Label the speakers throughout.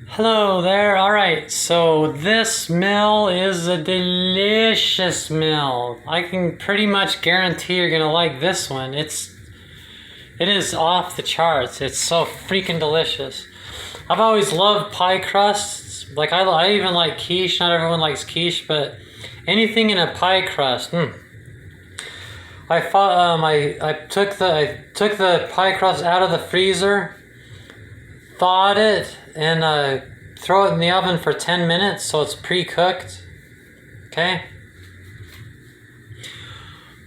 Speaker 1: Hello there. All right, so this meal is a delicious meal. I can pretty much guarantee you're gonna like this one. It is off the charts. It's so freaking delicious. I've always loved pie crusts. Like I even like quiche. Not everyone likes quiche, but anything in a pie crust. I took the pie crust out of the freezer, thawed it, and throw it in the oven for 10 minutes so it's pre-cooked. Okay.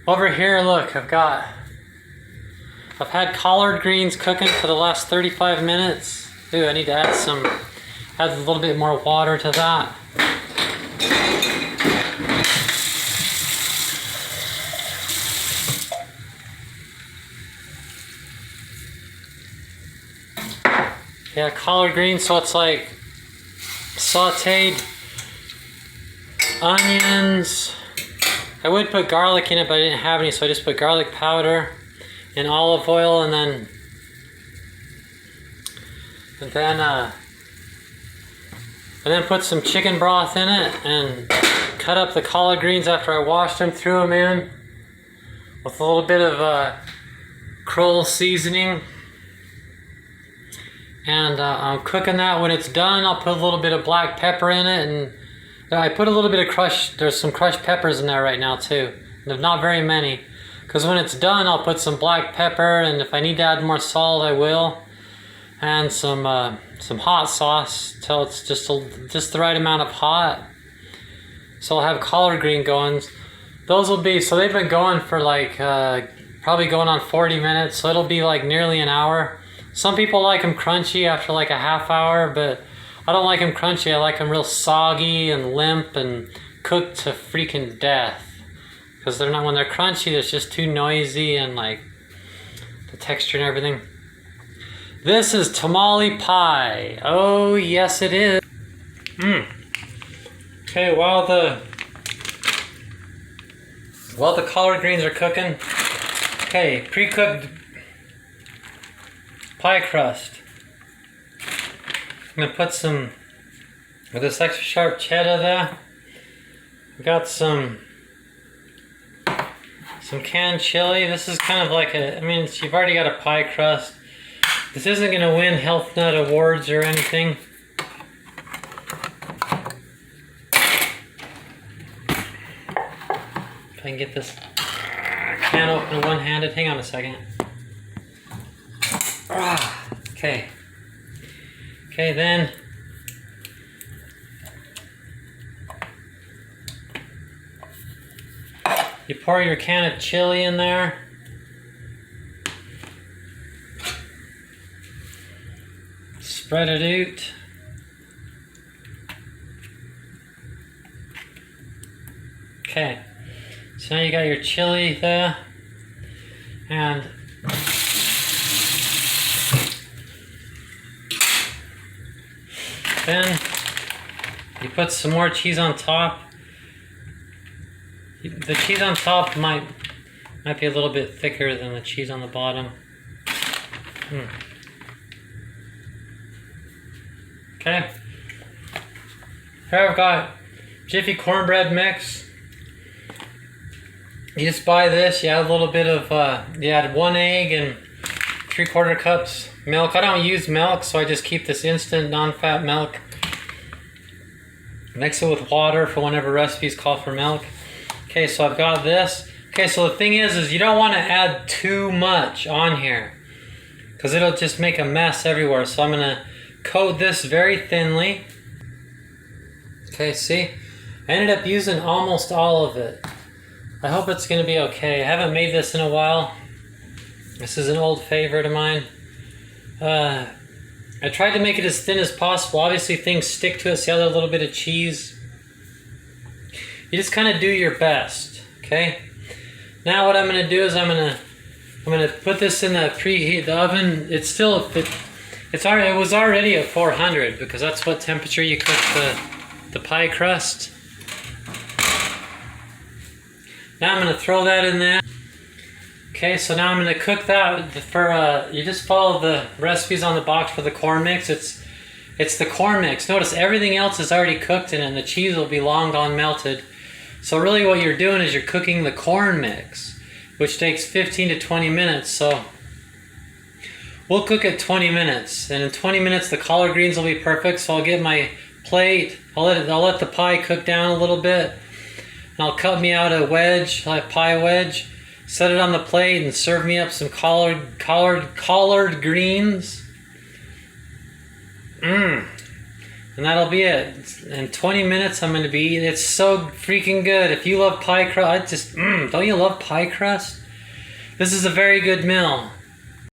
Speaker 1: Over here, look, I've had collard greens cooking for the last 35 minutes. Ooh, I need to add a little bit more water to that. Yeah, collard greens, so it's like sauteed onions. I would put garlic in it, but I didn't have any, so I just put garlic powder and olive oil, and then put some chicken broth in it, and cut up the collard greens after I washed them, threw them in with a little bit of Kroll seasoning. And I'm cooking that. When it's done, I'll put a little bit of black pepper in it, and I put a little bit of there's some crushed peppers in there right now too. There's not very many, because when it's done, I'll put some black pepper, and if I need to add more salt, I will, and some hot sauce till it's just the right amount of hot. So I'll have collard green going. So they've been going for like probably going on 40 minutes, so it'll be like nearly an hour. Some people like them crunchy after like a half hour, but I don't like them crunchy. I like them real soggy and limp and cooked to freaking death. Because when they're crunchy, it's just too noisy and like the texture and everything. This is tamale pie. Oh, yes it is. Okay, while the collard greens are cooking, okay, pre-cooked pie crust. I'm gonna put some with this extra sharp cheddar there. I got some canned chili. This is kind of like you've already got a pie crust. This isn't gonna win health nut awards or anything. If I can get this can open one-handed. Hang on a second. Okay, then you pour your can of chili in there. Spread it out. Okay, so now you got your chili there, and then you put some more cheese on top. The cheese on top might be a little bit thicker than the cheese on the bottom. Okay. Here I've got Jiffy cornbread mix. You just buy this. You add a little bit of you add 1 egg and 3/4 cups milk. I don't use milk, so I just keep this instant non-fat milk. Mix it with water for whenever recipes call for milk. Okay, so I've got this. Okay, so the thing is you don't want to add too much on here, because it'll just make a mess everywhere. So I'm gonna coat this very thinly. Okay, see? I ended up using almost all of it. I hope it's gonna be okay. I haven't made this in a while. This is an old favorite of mine. I tried to make it as thin as possible. Obviously things stick to it, see how there's a little bit of cheese? You just kind of do your best, okay? Now what I'm going to do is I'm going to put this in the preheat the oven. It was already at 400, because that's what temperature you cook the pie crust. Now I'm going to throw that in there. Okay, so now I'm going to cook that for, you just follow the recipes on the box for the corn mix. It's It's the corn mix. Notice everything else is already cooked in it, and the cheese will be long gone melted. So really what you're doing is you're cooking the corn mix, which takes 15 to 20 minutes. So we'll cook it 20 minutes, and in 20 minutes the collard greens will be perfect. So I'll get my plate, I'll let the pie cook down a little bit, and I'll cut me out a wedge, a pie wedge, set it on the plate, and serve me up some collard greens. And that'll be it. In 20 minutes I'm going to be eating. It's so freaking good. If you love pie crust, don't you love pie crust? This is a very good meal.